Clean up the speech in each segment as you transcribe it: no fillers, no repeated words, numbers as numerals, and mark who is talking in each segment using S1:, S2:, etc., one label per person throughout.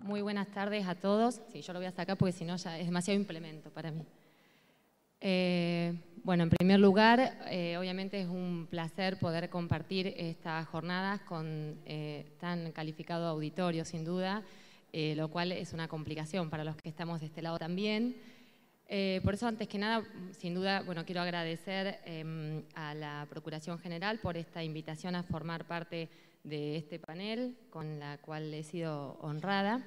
S1: Muy buenas tardes a todos. Sí, yo lo voy a sacar porque si no ya es demasiado implemento para mí. Bueno, en primer lugar, obviamente es un placer poder compartir estas jornadas con tan calificado auditorio, sin duda, lo cual es una complicación para los que estamos de este lado también. Por eso, antes que nada, sin duda, bueno, quiero agradecer a la Procuración General por esta invitación a formar parte de este panel, con la cual he sido honrada.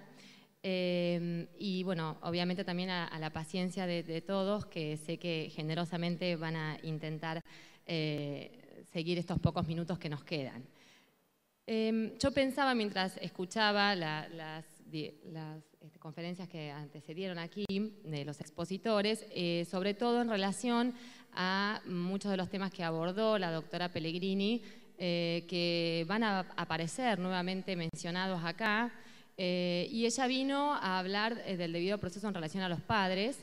S1: Y bueno, obviamente también a la paciencia de todos, que sé que generosamente van a intentar seguir estos pocos minutos que nos quedan. Yo pensaba mientras escuchaba las conferencias que antecedieron aquí de los expositores, sobre todo en relación a muchos de los temas que abordó la doctora Pellegrini, que van a aparecer nuevamente mencionados acá. Y ella vino a hablar del debido proceso en relación a los padres,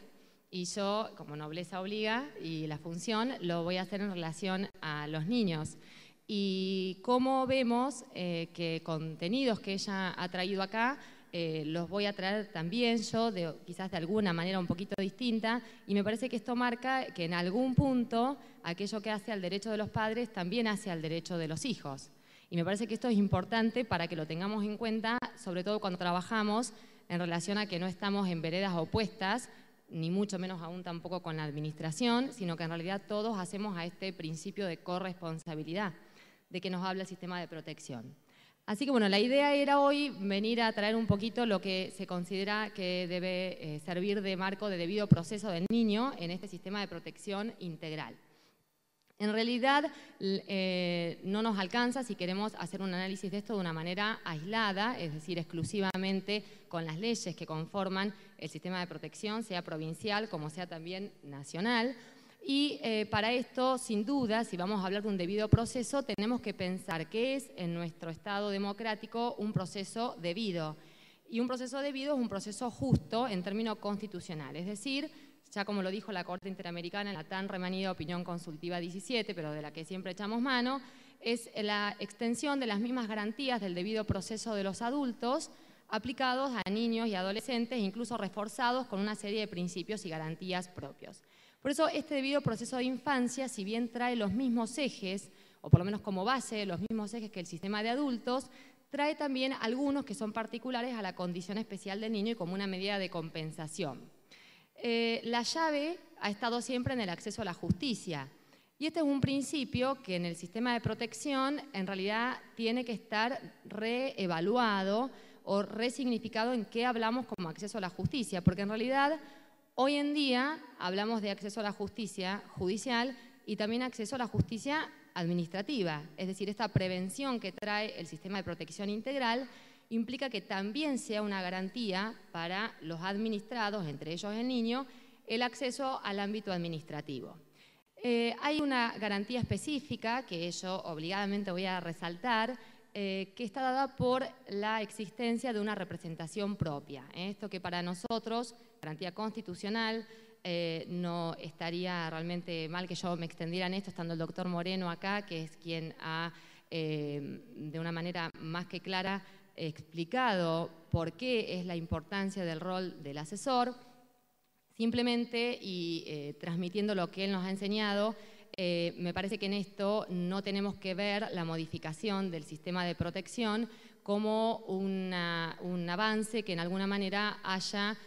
S1: y yo, como nobleza obliga y la función, lo voy a hacer en relación a los niños. Y como vemos que contenidos que ella ha traído acá, los voy a traer también yo, quizás de alguna manera un poquito distinta, y me parece que esto marca que en algún punto aquello que hace al derecho de los padres también hace al derecho de los hijos. Y me parece que esto es importante para que lo tengamos en cuenta, sobre todo cuando trabajamos en relación a que no estamos en veredas opuestas, ni mucho menos aún tampoco con la administración, sino que en realidad todos hacemos a este principio de corresponsabilidad de que nos habla el sistema de protección. Así que bueno, la idea era hoy venir a traer un poquito lo que se considera que debe servir de marco de debido proceso del niño en este sistema de protección integral. En realidad no nos alcanza si queremos hacer un análisis de esto de una manera aislada, es decir, exclusivamente con las leyes que conforman el sistema de protección, sea provincial como sea también nacional. Y para esto, sin duda, si vamos a hablar de un debido proceso, tenemos que pensar qué es en nuestro Estado democrático un proceso debido. Y un proceso debido es un proceso justo en términos constitucionales, es decir, ya como lo dijo la Corte Interamericana en la tan remanida Opinión Consultiva 17, pero de la que siempre echamos mano, es la extensión de las mismas garantías del debido proceso de los adultos aplicados a niños y adolescentes, incluso reforzados con una serie de principios y garantías propios. Por eso este debido proceso de infancia, si bien trae los mismos ejes, o por lo menos como base los mismos ejes que el sistema de adultos, trae también algunos que son particulares a la condición especial del niño y como una medida de compensación. La llave ha estado siempre en el acceso a la justicia, y este es un principio que en el sistema de protección en realidad tiene que estar reevaluado o resignificado en qué hablamos como acceso a la justicia, porque en realidad hoy en día hablamos de acceso a la justicia judicial y también acceso a la justicia administrativa, es decir, esta prevención que trae el sistema de protección integral implica que también sea una garantía para los administrados, entre ellos el niño, el acceso al ámbito administrativo. Hay una garantía específica que yo obligadamente voy a resaltar, que está dada por la existencia de una representación propia. Esto que para nosotros, garantía constitucional, no estaría realmente mal que yo me extendiera en esto, estando el doctor Moreno acá, que es quien ha, de una manera más que clara, explicado por qué es la importancia del rol del asesor. Simplemente y transmitiendo lo que él nos ha enseñado, me parece que en esto no tenemos que ver la modificación del sistema de protección como un avance que en alguna manera haya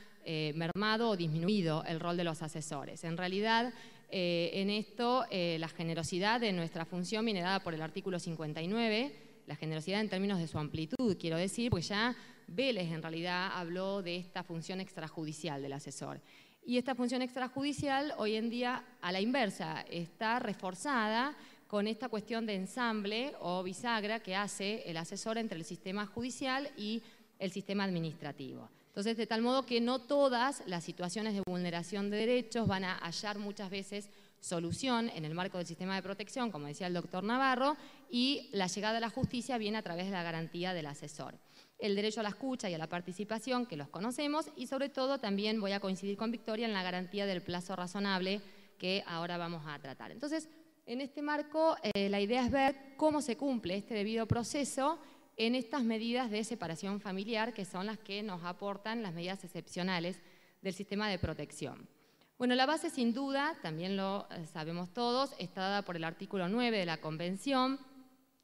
S1: mermado o disminuido el rol de los asesores. En realidad, en esto la generosidad de nuestra función viene dada por el artículo 59, la generosidad en términos de su amplitud, quiero decir, porque ya Vélez en realidad habló de esta función extrajudicial del asesor. Y esta función extrajudicial hoy en día, a la inversa, está reforzada con esta cuestión de ensamble o bisagra que hace el asesor entre el sistema judicial y el sistema administrativo. Entonces, de tal modo que no todas las situaciones de vulneración de derechos van a hallar muchas veces solución en el marco del sistema de protección, como decía el doctor Navarro, y la llegada a la justicia viene a través de la garantía del asesor. El derecho a la escucha y a la participación, que los conocemos, y sobre todo también voy a coincidir con Victoria en la garantía del plazo razonable, que ahora vamos a tratar. Entonces, en este marco, la idea es ver cómo se cumple este debido proceso en estas medidas de separación familiar, que son las que nos aportan las medidas excepcionales del sistema de protección. Bueno, la base sin duda, también lo sabemos todos, está dada por el artículo 9 de la Convención,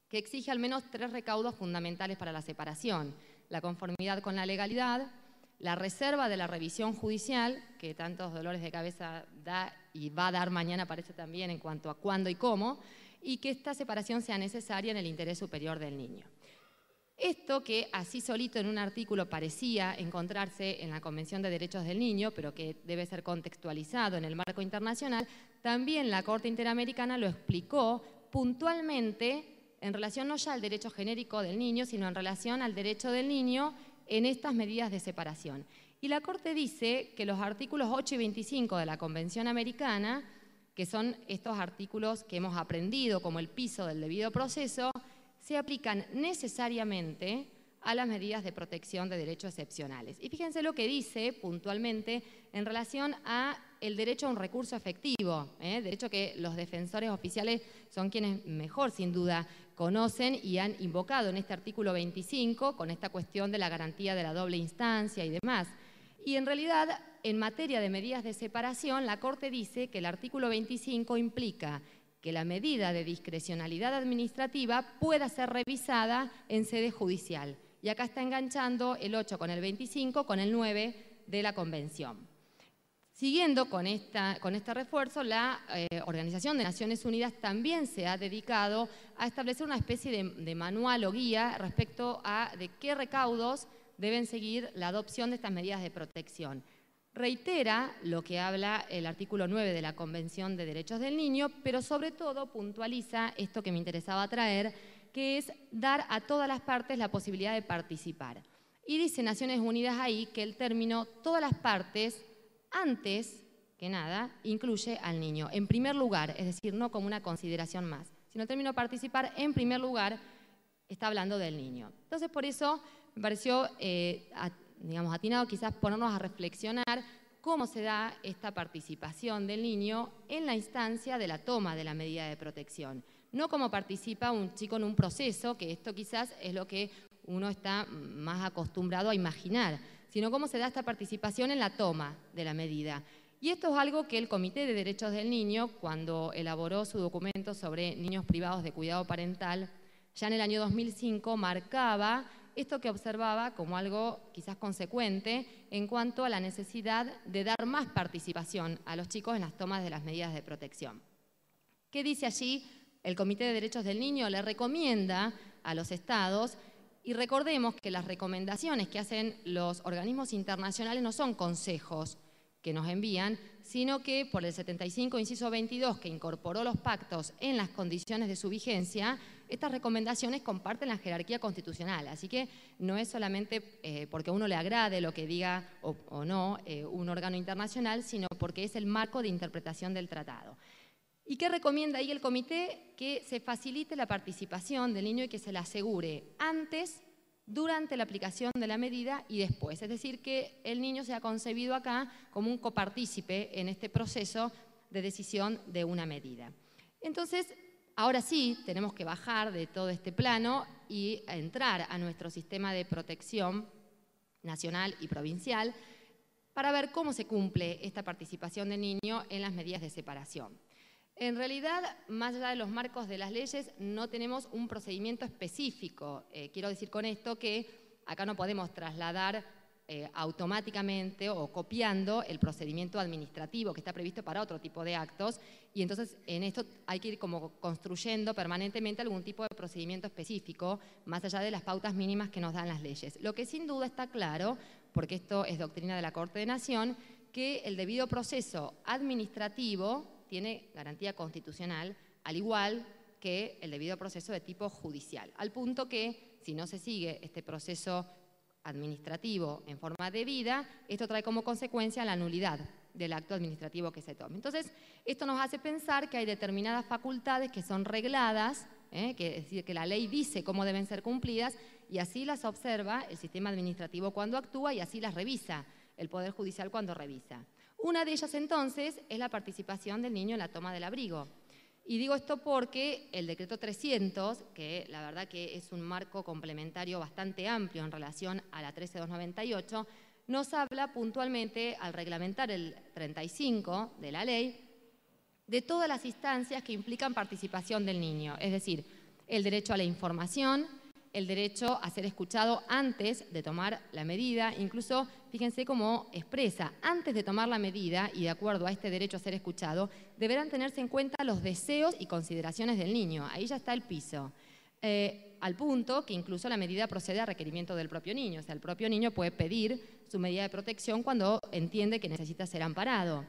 S1: que exige al menos 3 recaudos fundamentales para la separación: la conformidad con la legalidad, la reserva de la revisión judicial, que tantos dolores de cabeza da y va a dar mañana, parece también, en cuanto a cuándo y cómo, y que esta separación sea necesaria en el interés superior del niño. Esto que así solito en un artículo parecía encontrarse en la Convención de Derechos del Niño, pero que debe ser contextualizado en el marco internacional, también la Corte Interamericana lo explicó puntualmente en relación no ya al derecho genérico del niño, sino en relación al derecho del niño en estas medidas de separación. Y la Corte dice que los artículos 8 y 25 de la Convención Americana, que son estos artículos que hemos aprendido como el piso del debido proceso, se aplican necesariamente a las medidas de protección de derechos excepcionales. Y fíjense lo que dice puntualmente en relación a el derecho a un recurso efectivo, derecho que los defensores oficiales son quienes mejor, sin duda, conocen y han invocado en este artículo 25 con esta cuestión de la garantía de la doble instancia y demás. Y en realidad, en materia de medidas de separación, la Corte dice que el artículo 25 implica que la medida de discrecionalidad administrativa pueda ser revisada en sede judicial. Y acá está enganchando el 8 con el 25, con el 9 de la Convención. Siguiendo con este refuerzo, la Organización de Naciones Unidas también se ha dedicado a establecer una especie de manual o guía respecto a de qué recaudos deben seguir la adopción de estas medidas de protección. Reitera lo que habla el artículo 9 de la Convención de Derechos del Niño, pero sobre todo puntualiza esto que me interesaba traer, que es dar a todas las partes la posibilidad de participar. Y dice Naciones Unidas ahí que el término todas las partes, antes que nada, incluye al niño, en primer lugar, es decir, no como una consideración más, sino el término participar, en primer lugar, está hablando del niño. Entonces, por eso me pareció atinado quizás ponernos a reflexionar cómo se da esta participación del niño en la instancia de la toma de la medida de protección. No como participa un chico en un proceso, que esto quizás es lo que uno está más acostumbrado a imaginar, sino cómo se da esta participación en la toma de la medida. Y esto es algo que el Comité de Derechos del Niño, cuando elaboró su documento sobre niños privados de cuidado parental, ya en el año 2005 marcaba esto que observaba como algo quizás consecuente en cuanto a la necesidad de dar más participación a los chicos en las tomas de las medidas de protección. ¿Qué dice allí? El Comité de Derechos del Niño le recomienda a los estados, y recordemos que las recomendaciones que hacen los organismos internacionales no son consejos que nos envían, sino que por el 75, inciso 22, que incorporó los pactos en las condiciones de su vigencia, estas recomendaciones comparten la jerarquía constitucional. Así que no es solamente porque a uno le agrade lo que diga o no un órgano internacional, sino porque es el marco de interpretación del tratado. ¿Y qué recomienda ahí el comité? Que se facilite la participación del niño y que se la asegure antes, durante la aplicación de la medida y después. Es decir, que el niño sea concebido acá como un copartícipe en este proceso de decisión de una medida. Entonces, ahora sí, tenemos que bajar de todo este plano y entrar a nuestro sistema de protección nacional y provincial para ver cómo se cumple esta participación del niño en las medidas de separación. En realidad, más allá de los marcos de las leyes, no tenemos un procedimiento específico. Quiero decir con esto que acá no podemos trasladar automáticamente o copiando el procedimiento administrativo que está previsto para otro tipo de actos, y entonces en esto hay que ir como construyendo permanentemente algún tipo de procedimiento específico, más allá de las pautas mínimas que nos dan las leyes. Lo que sin duda está claro, porque esto es doctrina de la Corte de Nación, que el debido proceso administrativo tiene garantía constitucional, al igual que el debido proceso de tipo judicial, al punto que si no se sigue este proceso administrativo en forma debida, esto trae como consecuencia la nulidad del acto administrativo que se tome. Entonces, esto nos hace pensar que hay determinadas facultades que son regladas, que es decir, que la ley dice cómo deben ser cumplidas, y así las observa el sistema administrativo cuando actúa y así las revisa el Poder Judicial cuando revisa. Una de ellas, entonces, es la participación del niño en la toma del abrigo. Y digo esto porque el decreto 300, que la verdad que es un marco complementario bastante amplio en relación a la 13298, nos habla puntualmente, al reglamentar el 35 de la ley, de todas las instancias que implican participación del niño, es decir, el derecho a la información, el derecho a ser escuchado antes de tomar la medida, incluso, fíjense cómo expresa, antes de tomar la medida y de acuerdo a este derecho a ser escuchado, deberán tenerse en cuenta los deseos y consideraciones del niño. Ahí ya está el piso. Al punto que incluso la medida procede a requerimiento del propio niño. O sea, el propio niño puede pedir su medida de protección cuando entiende que necesita ser amparado.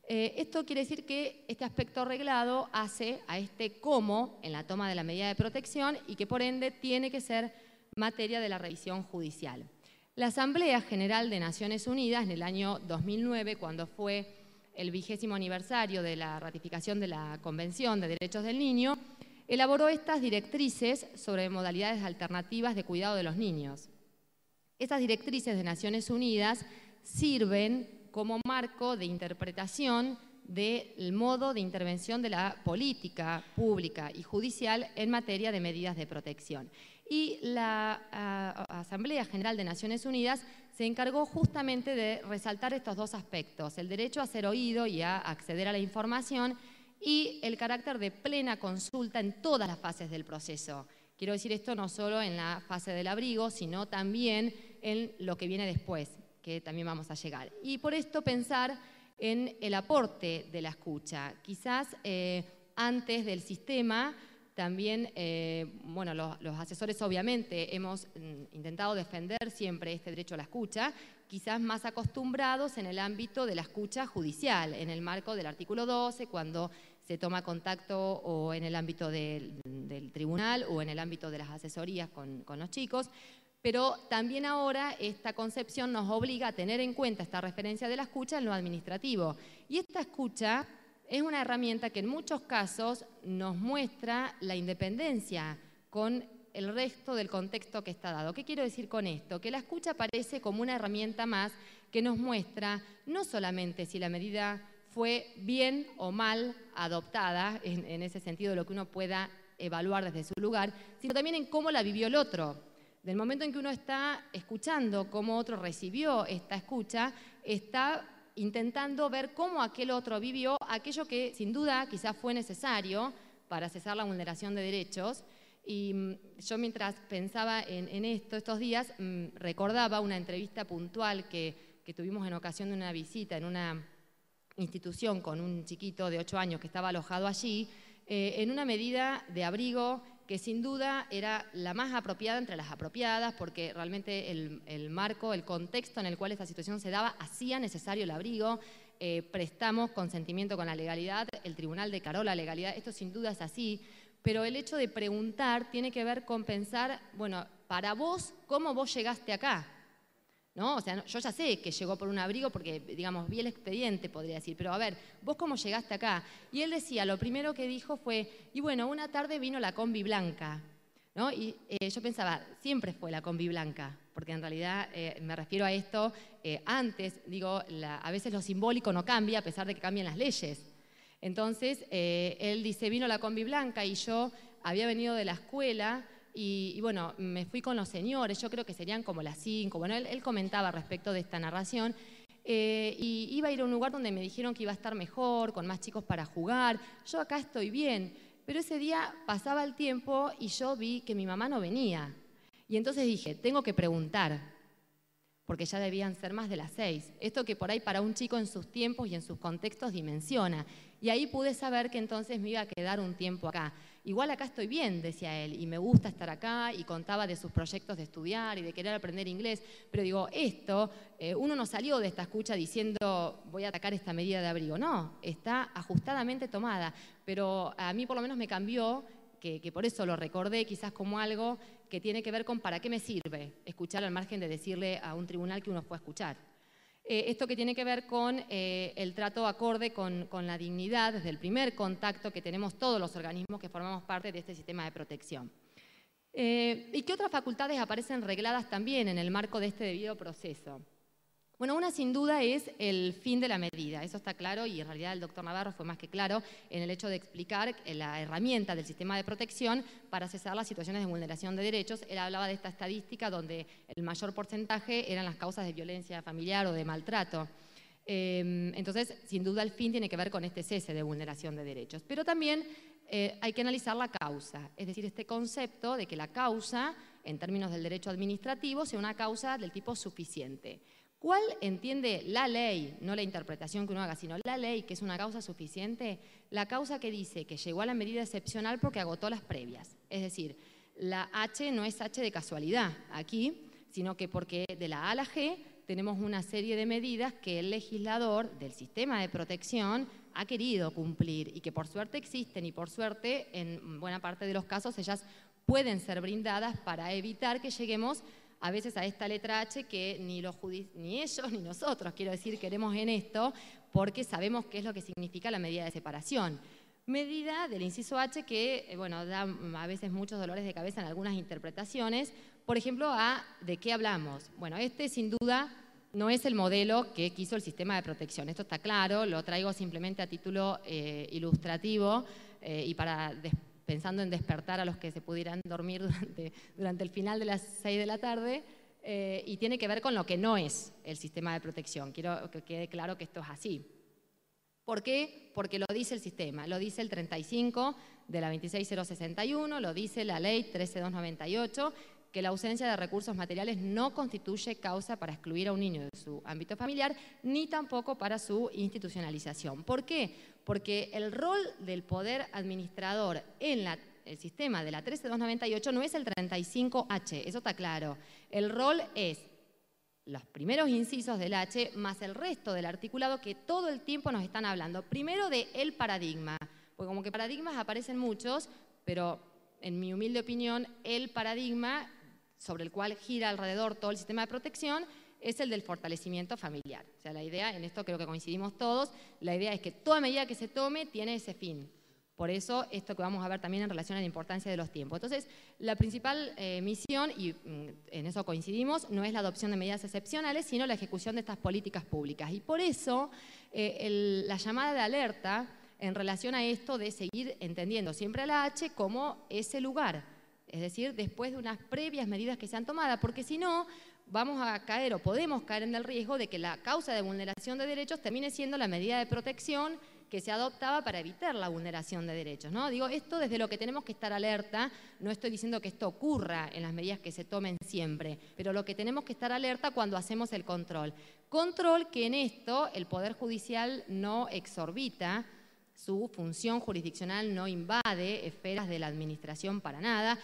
S1: Esto quiere decir que este aspecto reglado hace a este cómo en la toma de la medida de protección y que por ende tiene que ser materia de la revisión judicial. La Asamblea General de Naciones Unidas en el año 2009, cuando fue el 20º aniversario de la ratificación de la Convención de Derechos del Niño, elaboró estas directrices sobre modalidades alternativas de cuidado de los niños. Estas directrices de Naciones Unidas sirven como marco de interpretación del modo de intervención de la política pública y judicial en materia de medidas de protección. Y la Asamblea General de Naciones Unidas se encargó justamente de resaltar estos dos aspectos, el derecho a ser oído y a acceder a la información y el carácter de plena consulta en todas las fases del proceso. Quiero decir esto no solo en la fase del abrigo, sino también en lo que viene después, que también vamos a llegar. Y por esto pensar en el aporte de la escucha. Quizás antes del sistema también, bueno, los asesores obviamente hemos intentado defender siempre este derecho a la escucha, quizás más acostumbrados en el ámbito de la escucha judicial, en el marco del artículo 12, cuando se toma contacto o en el ámbito del tribunal o en el ámbito de las asesorías con los chicos. Pero también ahora esta concepción nos obliga a tener en cuenta esta referencia de la escucha en lo administrativo. Y esta escucha es una herramienta que en muchos casos nos muestra la independencia con el resto del contexto que está dado. ¿Qué quiero decir con esto? Que la escucha aparece como una herramienta más que nos muestra no solamente si la medida fue bien o mal adoptada, en ese sentido lo que uno pueda evaluar desde su lugar, sino también en cómo la vivió el otro. Del momento en que uno está escuchando cómo otro recibió esta escucha, está intentando ver cómo aquel otro vivió aquello que sin duda quizás fue necesario para cesar la vulneración de derechos. Y yo mientras pensaba en esto estos días, recordaba una entrevista puntual que tuvimos en ocasión de una visita en una institución con un chiquito de 8 años que estaba alojado allí, en una medida de abrigo que sin duda era la más apropiada entre las apropiadas, porque realmente el marco, el contexto en el cual esta situación se daba, hacía necesario el abrigo, prestamos consentimiento con la legalidad, el tribunal declaró la legalidad, esto sin duda es así, pero el hecho de preguntar tiene que ver con pensar, bueno, para vos, ¿cómo vos llegaste acá? ¿No? O sea, yo ya sé que llegó por un abrigo porque, digamos, vi el expediente, podría decir, pero a ver, ¿vos cómo llegaste acá? Y él decía, lo primero que dijo fue, y bueno, una tarde vino la combi blanca, ¿no? Y yo pensaba, siempre fue la combi blanca, porque en realidad me refiero a esto, antes, digo, a veces lo simbólico no cambia a pesar de que cambian las leyes. Entonces, él dice, vino la combi blanca y yo había venido de la escuela. Y bueno, me fui con los señores, yo creo que serían como las 5. Bueno, él comentaba respecto de esta narración. Y iba a ir a un lugar donde me dijeron que iba a estar mejor, con más chicos para jugar. Yo acá estoy bien. Pero ese día pasaba el tiempo y yo vi que mi mamá no venía. Y entonces dije, tengo que preguntar, porque ya debían ser más de las 6. Esto que por ahí para un chico en sus tiempos y en sus contextos dimensiona. Y ahí pude saber que entonces me iba a quedar un tiempo acá. Igual acá estoy bien, decía él, y me gusta estar acá, y contaba de sus proyectos de estudiar y de querer aprender inglés, pero digo, uno no salió de esta escucha diciendo voy a atacar esta medida de abrigo, no, está ajustadamente tomada, pero a mí por lo menos me cambió, que por eso lo recordé quizás como algo que tiene que ver con para qué me sirve escuchar al margen de decirle a un tribunal que uno fue a escuchar. Esto que tiene que ver con el trato acorde con la dignidad desde el primer contacto que tenemos todos los organismos que formamos parte de este sistema de protección. ¿Y qué otras facultades aparecen regladas también en el marco de este debido proceso? Bueno, una sin duda es el fin de la medida, eso está claro, y en realidad el doctor Navarro fue más que claro en el hecho de explicar la herramienta del sistema de protección para cesar las situaciones de vulneración de derechos. Él hablaba de esta estadística donde el mayor porcentaje eran las causas de violencia familiar o de maltrato. Entonces, sin duda el fin tiene que ver con este cese de vulneración de derechos. Pero también hay que analizar la causa, es decir, este concepto de que la causa, en términos del derecho administrativo, sea una causa del tipo suficiente. ¿Cuál entiende la ley, no la interpretación que uno haga, sino la ley, que es una causa suficiente? La causa que dice que llegó a la medida excepcional porque agotó las previas. Es decir, la H no es H de casualidad aquí, sino que porque de la A a la G tenemos una serie de medidas que el legislador del sistema de protección ha querido cumplir y que por suerte existen y por suerte en buena parte de los casos ellas pueden ser brindadas para evitar que lleguemos a veces a esta letra H que ni ellos ni nosotros, quiero decir, queremos en esto, porque sabemos qué es lo que significa la medida de separación. Medida del inciso H que, bueno, da a veces muchos dolores de cabeza en algunas interpretaciones. Por ejemplo, ¿de qué hablamos? Bueno, este sin duda no es el modelo que quiso el sistema de protección. Esto está claro, lo traigo simplemente a título ilustrativo y pensando en despertar a los que se pudieran dormir durante el final de las 6 de la tarde, y tiene que ver con lo que no es el sistema de protección. Quiero que quede claro que esto es así. ¿Por qué? Porque lo dice el sistema, lo dice el 35 de la 26061, lo dice la ley 13298, que la ausencia de recursos materiales no constituye causa para excluir a un niño de su ámbito familiar, ni tampoco para su institucionalización. ¿Por qué? Porque el rol del poder administrador en el sistema de la 13298 no es el 35H, eso está claro. El rol es los primeros incisos del H más el resto del articulado que todo el tiempo nos están hablando. Primero de el paradigma, porque como que paradigmas aparecen muchos, pero en mi humilde opinión el paradigma sobre el cual gira alrededor todo el sistema de protección es el del fortalecimiento familiar. O sea, la idea, en esto creo que coincidimos todos, la idea es que toda medida que se tome tiene ese fin. Por eso, esto que vamos a ver también en relación a la importancia de los tiempos. Entonces, la principal misión, y en eso coincidimos, no es la adopción de medidas excepcionales, sino la ejecución de estas políticas públicas. Y por eso, la llamada de alerta en relación a esto de seguir entendiendo siempre a la H como ese lugar, es decir, después de unas previas medidas que se han tomado, porque si no, vamos a caer o podemos caer en el riesgo de que la causa de vulneración de derechos termine siendo la medida de protección que se adoptaba para evitar la vulneración de derechos, ¿no? Digo, esto desde lo que tenemos que estar alerta, no estoy diciendo que esto ocurra en las medidas que se tomen siempre, pero lo que tenemos que estar alerta cuando hacemos el control. Control que en esto el Poder Judicial no exorbita, su función jurisdiccional no invade esferas de la administración para nada,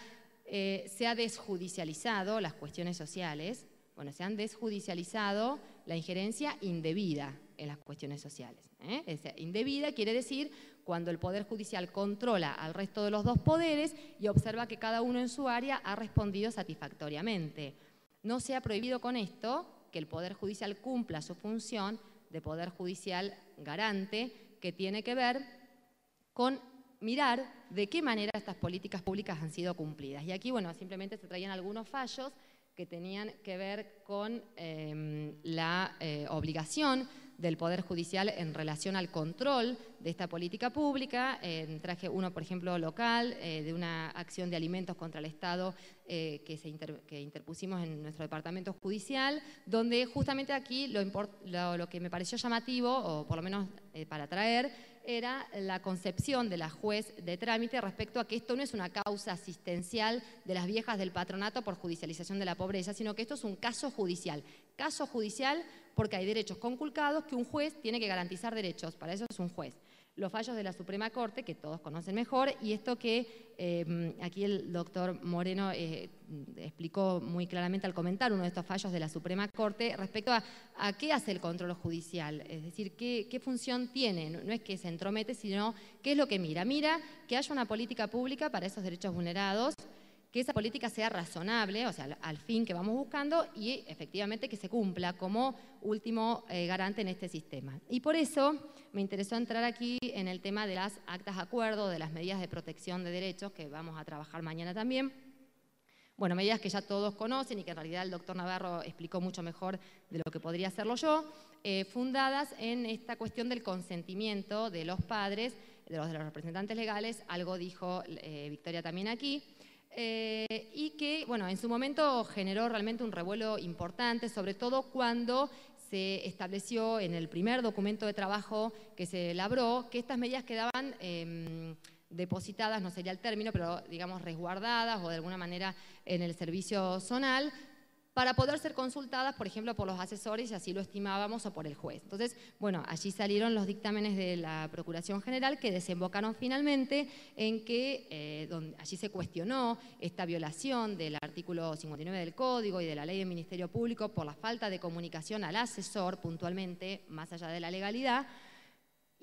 S1: se ha desjudicializado las cuestiones sociales, bueno, se han desjudicializado la injerencia indebida en las cuestiones sociales. Indebida quiere decir cuando el Poder Judicial controla al resto de los dos poderes y observa que cada uno en su área ha respondido satisfactoriamente. No se ha prohibido con esto que el Poder Judicial cumpla su función de Poder Judicial garante, que tiene que ver con mirar de qué manera estas políticas públicas han sido cumplidas. Y aquí, bueno, simplemente se traían algunos fallos que tenían que ver con la obligación del Poder Judicial en relación al control de esta política pública. Traje uno, por ejemplo, local, de una acción de alimentos contra el Estado que interpusimos en nuestro departamento judicial, donde justamente aquí lo que me pareció llamativo, o por lo menos para traer, era la concepción de la juez de trámite respecto a que esto no es una causa asistencial de las viejas del patronato por judicialización de la pobreza, sino que esto es un caso judicial. Caso judicial porque hay derechos conculcados que un juez tiene que garantizar derechos, para eso es un juez. Los fallos de la Suprema Corte, que todos conocen mejor, y esto que aquí el doctor Moreno explicó muy claramente al comentar uno de estos fallos de la Suprema Corte respecto a qué hace el control judicial, es decir, qué función tiene, no es que se entromete, sino qué es lo que mira. Mira que haya una política pública para esos derechos vulnerados, que esa política sea razonable, o sea, al fin que vamos buscando, y efectivamente que se cumpla como último garante en este sistema. Y por eso me interesó entrar aquí en el tema de las actas de acuerdo, de las medidas de protección de derechos, que vamos a trabajar mañana también. Bueno, medidas que ya todos conocen y que en realidad el doctor Navarro explicó mucho mejor de lo que podría hacerlo yo, fundadas en esta cuestión del consentimiento de los padres, de los representantes legales, algo dijo Victoria también aquí, y que, bueno, en su momento generó realmente un revuelo importante, sobre todo cuando se estableció en el primer documento de trabajo que se elaboró que estas medidas quedaban depositadas, no sería el término, pero digamos resguardadas o de alguna manera en el servicio zonal para poder ser consultadas, por ejemplo, por los asesores, si así lo estimábamos, o por el juez. Entonces, bueno, allí salieron los dictámenes de la Procuración General que desembocaron finalmente en que allí se cuestionó esta violación del artículo 59 del Código y de la Ley del Ministerio Público por la falta de comunicación al asesor puntualmente, más allá de la legalidad.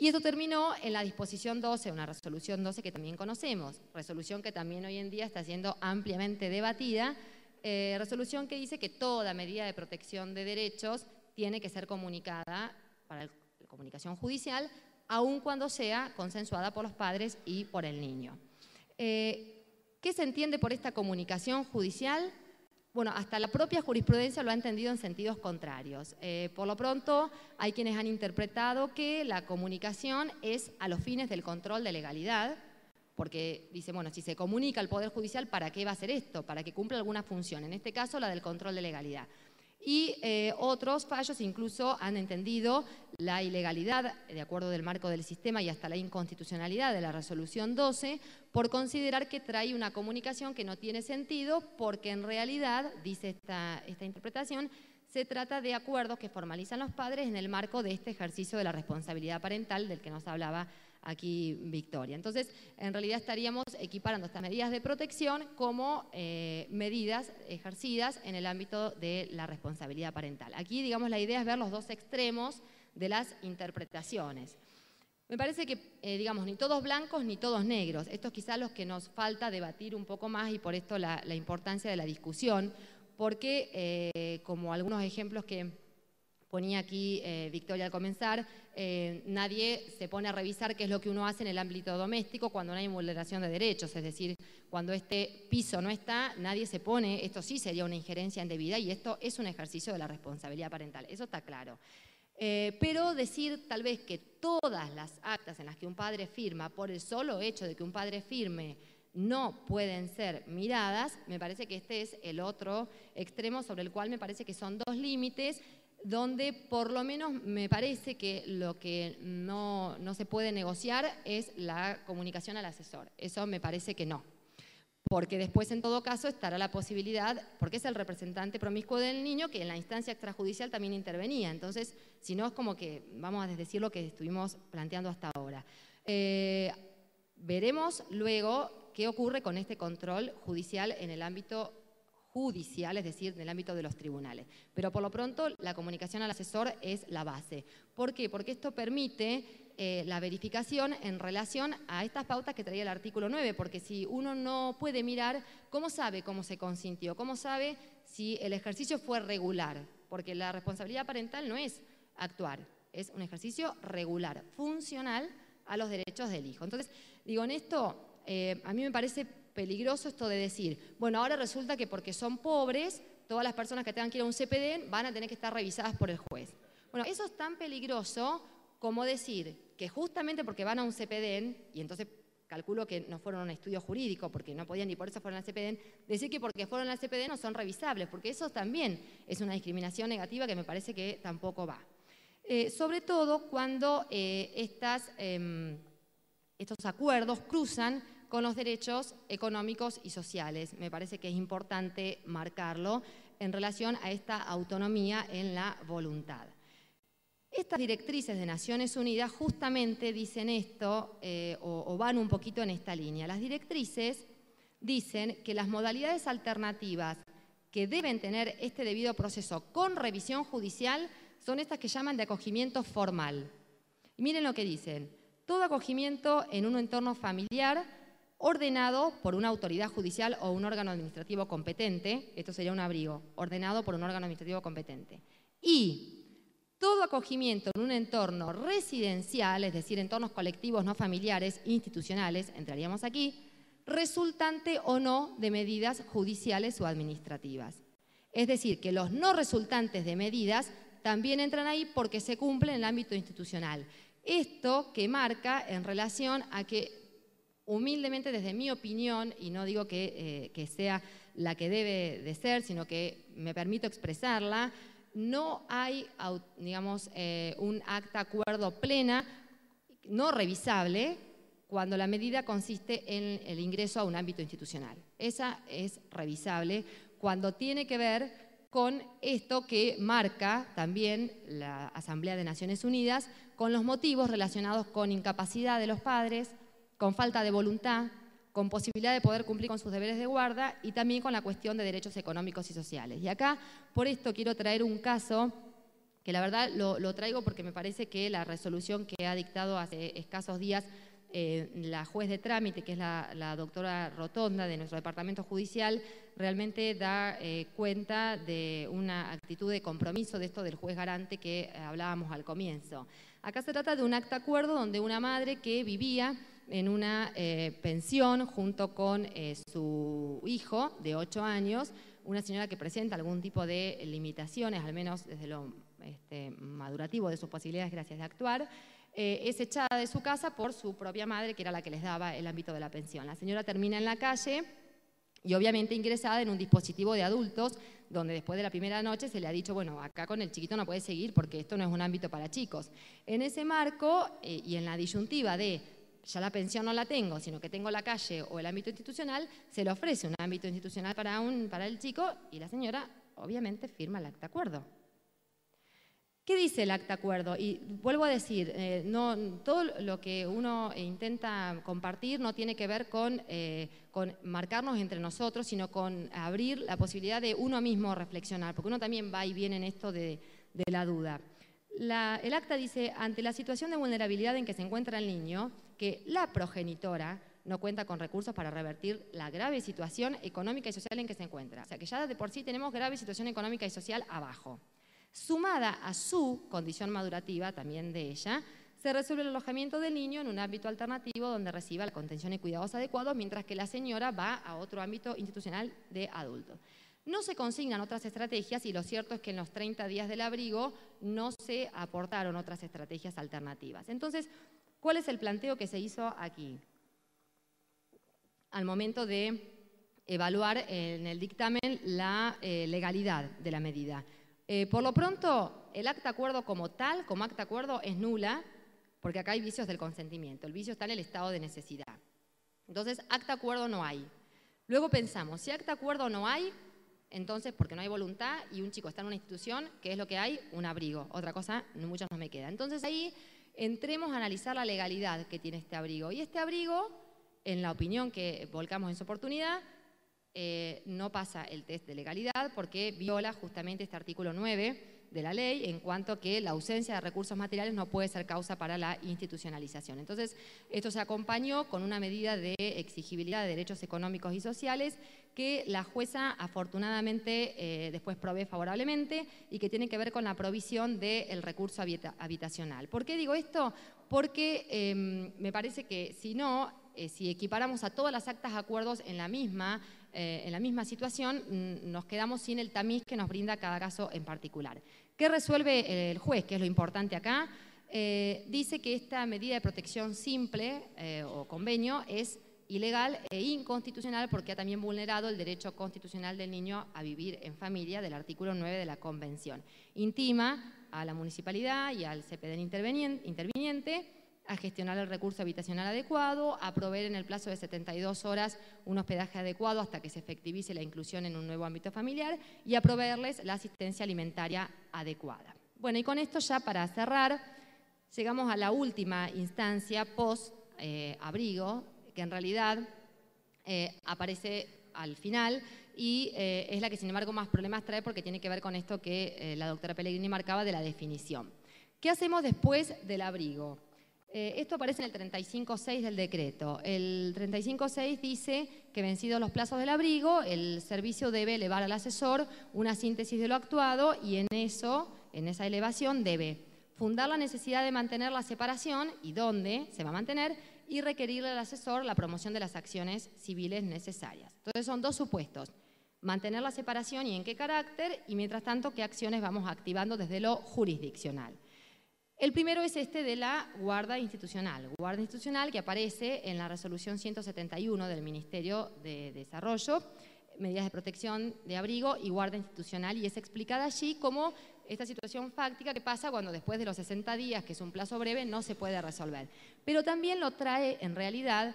S1: Y eso terminó en la disposición 12, una resolución 12 que también conocemos, resolución que también hoy en día está siendo ampliamente debatida, resolución que dice que toda medida de protección de derechos tiene que ser comunicada para la comunicación judicial, aun cuando sea consensuada por los padres y por el niño. ¿Qué se entiende por esta comunicación judicial? Bueno, hasta la propia jurisprudencia lo ha entendido en sentidos contrarios. Por lo pronto, hay quienes han interpretado que la comunicación es a los fines del control de legalidad, porque dice, bueno, si se comunica al Poder Judicial, ¿para qué va a hacer esto? Para que cumpla alguna función, en este caso la del control de legalidad. Y otros fallos incluso han entendido la ilegalidad, de acuerdo del marco del sistema, y hasta la inconstitucionalidad de la resolución 12, por considerar que trae una comunicación que no tiene sentido, porque en realidad, dice esta interpretación, se trata de acuerdos que formalizan los padres en el marco de este ejercicio de la responsabilidad parental del que nos hablaba aquí Victoria. Entonces, en realidad estaríamos equiparando estas medidas de protección como medidas ejercidas en el ámbito de la responsabilidad parental. Aquí, digamos, la idea es ver los dos extremos de las interpretaciones. Me parece que, digamos, ni todos blancos ni todos negros. Esto es quizás lo que nos falta debatir un poco más y por esto la importancia de la discusión, porque, como algunos ejemplos que ponía aquí Victoria al comenzar, nadie se pone a revisar qué es lo que uno hace en el ámbito doméstico cuando no hay vulneración de derechos, es decir, cuando este piso no está, nadie se pone, esto sí sería una injerencia indebida y esto es un ejercicio de la responsabilidad parental, eso está claro. Pero decir tal vez que todas las actas en las que un padre firma, por el solo hecho de que un padre firme, no pueden ser miradas, me parece que este es el otro extremo sobre el cual me parece que son dos límites donde por lo menos me parece que lo que no se puede negociar es la comunicación al asesor. Eso me parece que no. Porque después, en todo caso, estará la posibilidad, porque es el representante promiscuo del niño, que en la instancia extrajudicial también intervenía. Entonces, si no, es como que vamos a desdecir lo que estuvimos planteando hasta ahora. Veremos luego qué ocurre con este control judicial en el ámbito judicial, es decir, en el ámbito de los tribunales. Pero por lo pronto la comunicación al asesor es la base. ¿Por qué? Porque esto permite la verificación en relación a estas pautas que traía el artículo 9, porque si uno no puede mirar, ¿cómo sabe cómo se consintió? ¿Cómo sabe si el ejercicio fue regular? Porque la responsabilidad parental no es actuar, es un ejercicio regular, funcional a los derechos del hijo. Entonces, digo, en esto a mí me parece peligroso esto de decir, bueno, ahora resulta que porque son pobres, todas las personas que tengan que ir a un CPD van a tener que estar revisadas por el juez. Bueno, eso es tan peligroso como decir que justamente porque van a un CPD, y entonces calculo que no fueron a un estudio jurídico porque no podían y por eso fueron al CPD, decir que porque fueron al CPD no son revisables, porque eso también es una discriminación negativa que me parece que tampoco va. Sobre todo cuando estos acuerdos cruzan con los derechos económicos y sociales. Me parece que es importante marcarlo en relación a esta autonomía en la voluntad. Estas directrices de Naciones Unidas justamente dicen esto, o van un poquito en esta línea. Las directrices dicen que las modalidades alternativas que deben tener este debido proceso con revisión judicial son estas que llaman de acogimiento formal. Y miren lo que dicen: todo acogimiento en un entorno familiar ordenado por una autoridad judicial o un órgano administrativo competente, esto sería un abrigo, ordenado por un órgano administrativo competente. Y todo acogimiento en un entorno residencial, es decir, entornos colectivos no familiares, institucionales, entraríamos aquí, resultante o no de medidas judiciales o administrativas. Es decir, que los no resultantes de medidas también entran ahí porque se cumplen en el ámbito institucional. Esto que marca en relación a que, humildemente desde mi opinión, y no digo que sea la que debe de ser, sino que me permito expresarla, no hay, digamos, un acta acuerdo plena, no revisable, cuando la medida consiste en el ingreso a un ámbito institucional. Esa es revisable cuando tiene que ver con esto que marca también la Asamblea de Naciones Unidas, con los motivos relacionados con incapacidad de los padres, con falta de voluntad, con posibilidad de poder cumplir con sus deberes de guarda y también con la cuestión de derechos económicos y sociales. Y acá, por esto, quiero traer un caso que la verdad lo traigo porque me parece que la resolución que ha dictado hace escasos días la juez de trámite, que es la doctora Rotonda de nuestro departamento judicial, realmente da cuenta de una actitud de compromiso de esto del juez garante que hablábamos al comienzo. Acá se trata de un acta acuerdo donde una madre que vivía en una pensión junto con su hijo de 8 años, una señora que presenta algún tipo de limitaciones, al menos desde lo madurativo de sus posibilidades gracias de actuar, es echada de su casa por su propia madre, que era la que les daba el ámbito de la pensión. La señora termina en la calle y obviamente ingresada en un dispositivo de adultos, donde después de la primera noche se le ha dicho, bueno, acá con el chiquito no puede seguir porque esto no es un ámbito para chicos. En ese marco y en la disyuntiva de ya la pensión no la tengo, sino que tengo la calle o el ámbito institucional, se le ofrece un ámbito institucional para el chico y la señora obviamente firma el acta acuerdo. ¿Qué dice el acta acuerdo? Y vuelvo a decir, todo lo que uno intenta compartir no tiene que ver con marcarnos entre nosotros, sino con abrir la posibilidad de uno mismo reflexionar, porque uno también va y viene en esto de la duda. El acta dice, ante la situación de vulnerabilidad en que se encuentra el niño, que la progenitora no cuenta con recursos para revertir la grave situación económica y social en que se encuentra. O sea, que ya de por sí tenemos grave situación económica y social abajo. Sumada a su condición madurativa, también de ella, se resuelve el alojamiento del niño en un ámbito alternativo donde reciba la contención y cuidados adecuados, mientras que la señora va a otro ámbito institucional de adultos. No se consignan otras estrategias y lo cierto es que en los 30 días del abrigo no se aportaron otras estrategias alternativas. Entonces, ¿cuál es el planteo que se hizo aquí? Al momento de evaluar en el dictamen la legalidad de la medida. Por lo pronto, el acta acuerdo como tal, como acta acuerdo, es nula, porque acá hay vicios del consentimiento. El vicio está en el estado de necesidad. Entonces, acta acuerdo no hay. Luego pensamos, si acta acuerdo no hay, entonces, porque no hay voluntad y un chico está en una institución, ¿qué es lo que hay? Un abrigo. Otra cosa, muchas no me queda. Entonces, ahí entremos a analizar la legalidad que tiene este abrigo. Y este abrigo, en la opinión que volcamos en su oportunidad, no pasa el test de legalidad porque viola justamente este artículo 9 de la ley en cuanto a que la ausencia de recursos materiales no puede ser causa para la institucionalización. Entonces, esto se acompañó con una medida de exigibilidad de derechos económicos y sociales que la jueza afortunadamente después provee favorablemente y que tiene que ver con la provisión del recurso habitacional. ¿Por qué digo esto? Porque me parece que si equiparamos a todas las actas acuerdos en la misma situación, nos quedamos sin el tamiz que nos brinda cada caso en particular. ¿Qué resuelve el juez? Que es lo importante acá. Dice que esta medida de protección simple o convenio es ilegal e inconstitucional porque ha también vulnerado el derecho constitucional del niño a vivir en familia del artículo 9 de la Convención. Intima a la municipalidad y al CPD interviniente a gestionar el recurso habitacional adecuado, a proveer en el plazo de 72 horas un hospedaje adecuado hasta que se efectivice la inclusión en un nuevo ámbito familiar y a proveerles la asistencia alimentaria adecuada. Bueno, y con esto ya para cerrar, llegamos a la última instancia post-abrigo, que en realidad aparece al final y es la que sin embargo más problemas trae porque tiene que ver con esto que la doctora Pellegrini marcaba de la definición. ¿Qué hacemos después del abrigo? Esto aparece en el 35.6 del decreto. El 35.6 dice que vencidos los plazos del abrigo, el servicio debe elevar al asesor una síntesis de lo actuado y en esa elevación debe fundar la necesidad de mantener la separación y dónde se va a mantener y requerirle al asesor la promoción de las acciones civiles necesarias. Entonces son dos supuestos: mantener la separación y en qué carácter, y mientras tanto qué acciones vamos activando desde lo jurisdiccional. El primero es este de la guarda institucional que aparece en la resolución 171 del Ministerio de Desarrollo, medidas de protección de abrigo y guarda institucional, y es explicada allí como esta situación fáctica que pasa cuando después de los 60 días, que es un plazo breve, no se puede resolver. Pero también lo trae en realidad,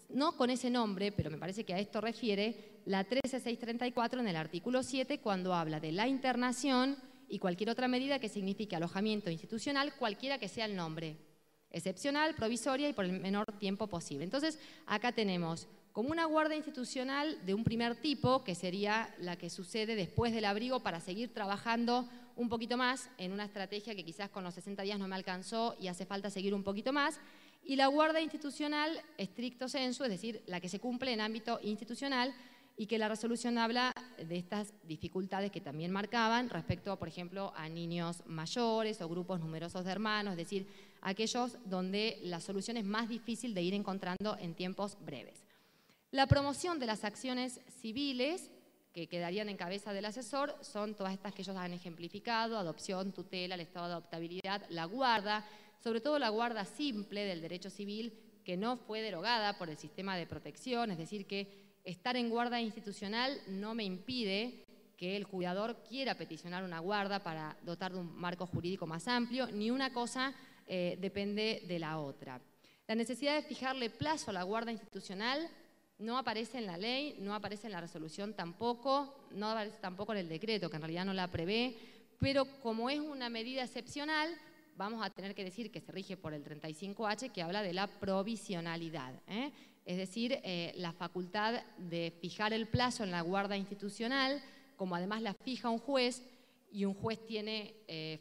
S1: no con ese nombre, pero me parece que a esto refiere la 13634 en el artículo 7, cuando habla de la internación y cualquier otra medida que signifique alojamiento institucional, cualquiera que sea el nombre, excepcional, provisoria y por el menor tiempo posible. Entonces, acá tenemos como una guarda institucional de un primer tipo, que sería la que sucede después del abrigo para seguir trabajando un poquito más en una estrategia que quizás con los 60 días no me alcanzó y hace falta seguir un poquito más. Y la guarda institucional estricto sensu, es decir, la que se cumple en ámbito institucional, y que la resolución habla de estas dificultades que también marcaban respecto, por ejemplo, a niños mayores o grupos numerosos de hermanos, es decir, aquellos donde la solución es más difícil de ir encontrando en tiempos breves. La promoción de las acciones civiles que quedarían en cabeza del asesor son todas estas que ellos han ejemplificado: adopción, tutela, el estado de adoptabilidad, la guarda, sobre todo la guarda simple del derecho civil, que no fue derogada por el sistema de protección, es decir, que estar en guarda institucional no me impide que el cuidador quiera peticionar una guarda para dotar de un marco jurídico más amplio, ni una cosa depende de la otra. La necesidad de fijarle plazo a la guarda institucional no aparece en la ley, no aparece en la resolución tampoco, no aparece tampoco en el decreto, que en realidad no la prevé, pero como es una medida excepcional, vamos a tener que decir que se rige por el 35H, que habla de la provisionalidad, es decir, la facultad de fijar el plazo en la guarda institucional, como además la fija un juez, y un juez tiene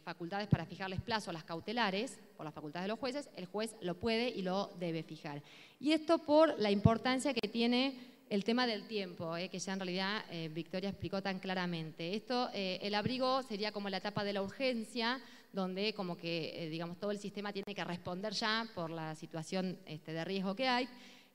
S1: facultades para fijarles plazo a las cautelares, por las facultades de los jueces, el juez lo puede y lo debe fijar. Y esto por la importancia que tiene el tema del tiempo, que ya en realidad Victoria explicó tan claramente. El abrigo sería como la etapa de la urgencia, donde como que, digamos, todo el sistema tiene que responder ya por la situación de riesgo que hay.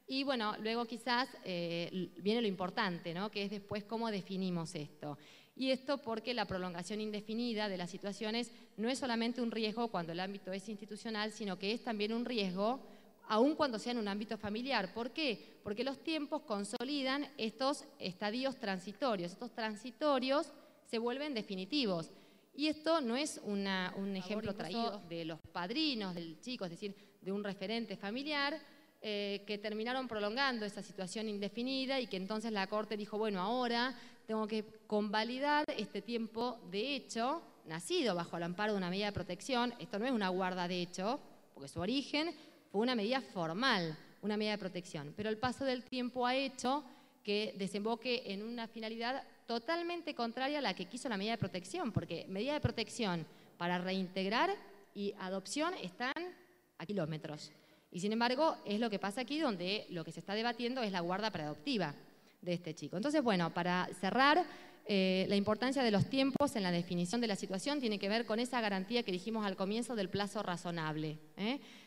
S1: Y bueno, luego quizás viene lo importante, ¿no?, que es después cómo definimos esto. Y esto porque la prolongación indefinida de las situaciones no es solamente un riesgo cuando el ámbito es institucional, sino que es también un riesgo aun cuando sea en un ámbito familiar. ¿Por qué? Porque los tiempos consolidan estos estadios transitorios. Estos transitorios se vuelven definitivos. Y esto no es un ejemplo traído de los padrinos del chico, es decir, de un referente familiar, que terminaron prolongando esa situación indefinida y que entonces la Corte dijo, bueno, ahora tengo que convalidar este tiempo de hecho, nacido bajo el amparo de una medida de protección. Esto no es una guarda de hecho, porque su origen fue una medida formal, una medida de protección, pero el paso del tiempo ha hecho que desemboque en una finalidad totalmente contraria a la que quiso la medida de protección, porque medida de protección para reintegrar y adopción están a kilómetros. Y sin embargo, es lo que pasa aquí, donde lo que se está debatiendo es la guarda preadoptiva de este chico. Entonces, bueno, para cerrar, la importancia de los tiempos en la definición de la situación tiene que ver con esa garantía que dijimos al comienzo del plazo razonable.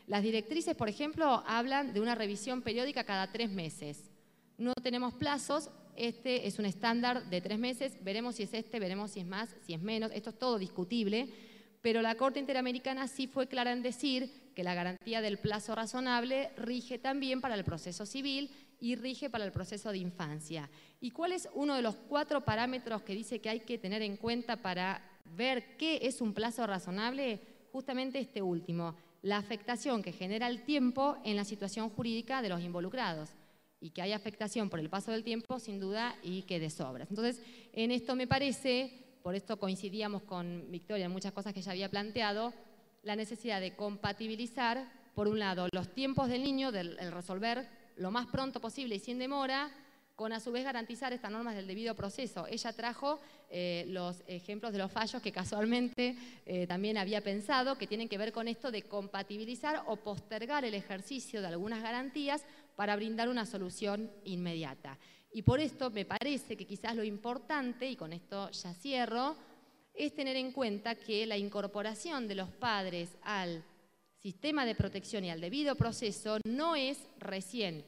S1: Las directrices, por ejemplo, hablan de una revisión periódica cada 3 meses. No tenemos plazos, este es un estándar de 3 meses, veremos si es veremos si es más, si es menos, esto es todo discutible, pero la Corte Interamericana sí fue clara en decir que la garantía del plazo razonable rige también para el proceso civil y rige para el proceso de infancia. ¿Y cuál es uno de los 4 parámetros que dice que hay que tener en cuenta para ver qué es un plazo razonable? Justamente este último, la afectación que genera el tiempo en la situación jurídica de los involucrados. Y que hay afectación por el paso del tiempo, sin duda, y que de sobras. Entonces, en esto me parece, por esto coincidíamos con Victoria en muchas cosas que ella había planteado, la necesidad de compatibilizar, por un lado, los tiempos del niño, del resolver lo más pronto posible y sin demora, con a su vez garantizar estas normas del debido proceso. Ella trajo los ejemplos de los fallos que casualmente también había pensado, que tienen que ver con esto de compatibilizar o postergar el ejercicio de algunas garantías para brindar una solución inmediata. Y por esto me parece que quizás lo importante, y con esto ya cierro, es tener en cuenta que la incorporación de los padres al sistema de protección y al debido proceso no es recién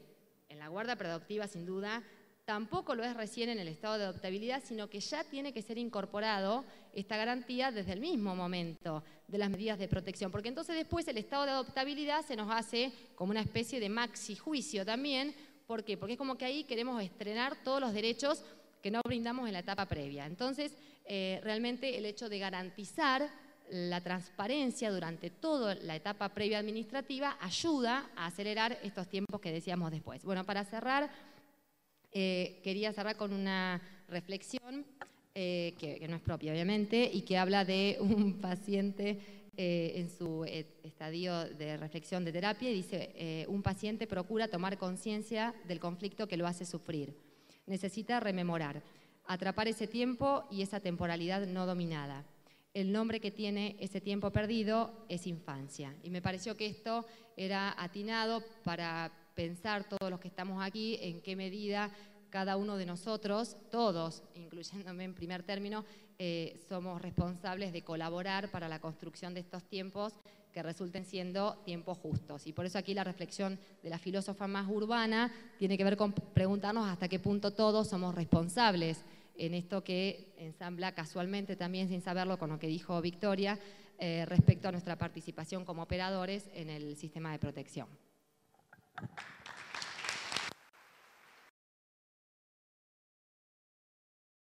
S1: en la guarda preadoptiva, sin duda, tampoco lo es recién en el estado de adoptabilidad, sino que ya tiene que ser incorporado esta garantía desde el mismo momento de las medidas de protección, porque entonces después el estado de adoptabilidad se nos hace como una especie de maxi juicio también. ¿Por qué? Porque es como que ahí queremos estrenar todos los derechos que no brindamos en la etapa previa. Entonces, realmente el hecho de garantizar la transparencia durante toda la etapa previa administrativa ayuda a acelerar estos tiempos que decíamos después. Bueno, para cerrar, quería cerrar con una reflexión que no es propia, obviamente, y que habla de un paciente en su estadio de reflexión de terapia, y dice, un paciente procura tomar conciencia del conflicto que lo hace sufrir. Necesita rememorar, atrapar ese tiempo y esa temporalidad no dominada. El nombre que tiene ese tiempo perdido es infancia. Y me pareció que esto era atinado para pensar todos los que estamos aquí en qué medida cada uno de nosotros, todos, incluyéndome en primer término, somos responsables de colaborar para la construcción de estos tiempos que resulten siendo tiempos justos. Y por eso aquí la reflexión de la filósofa más urbana tiene que ver con preguntarnos hasta qué punto todos somos responsables en esto que ensambla casualmente también, sin saberlo, con lo que dijo Victoria, respecto a nuestra participación como operadores en el sistema de protección.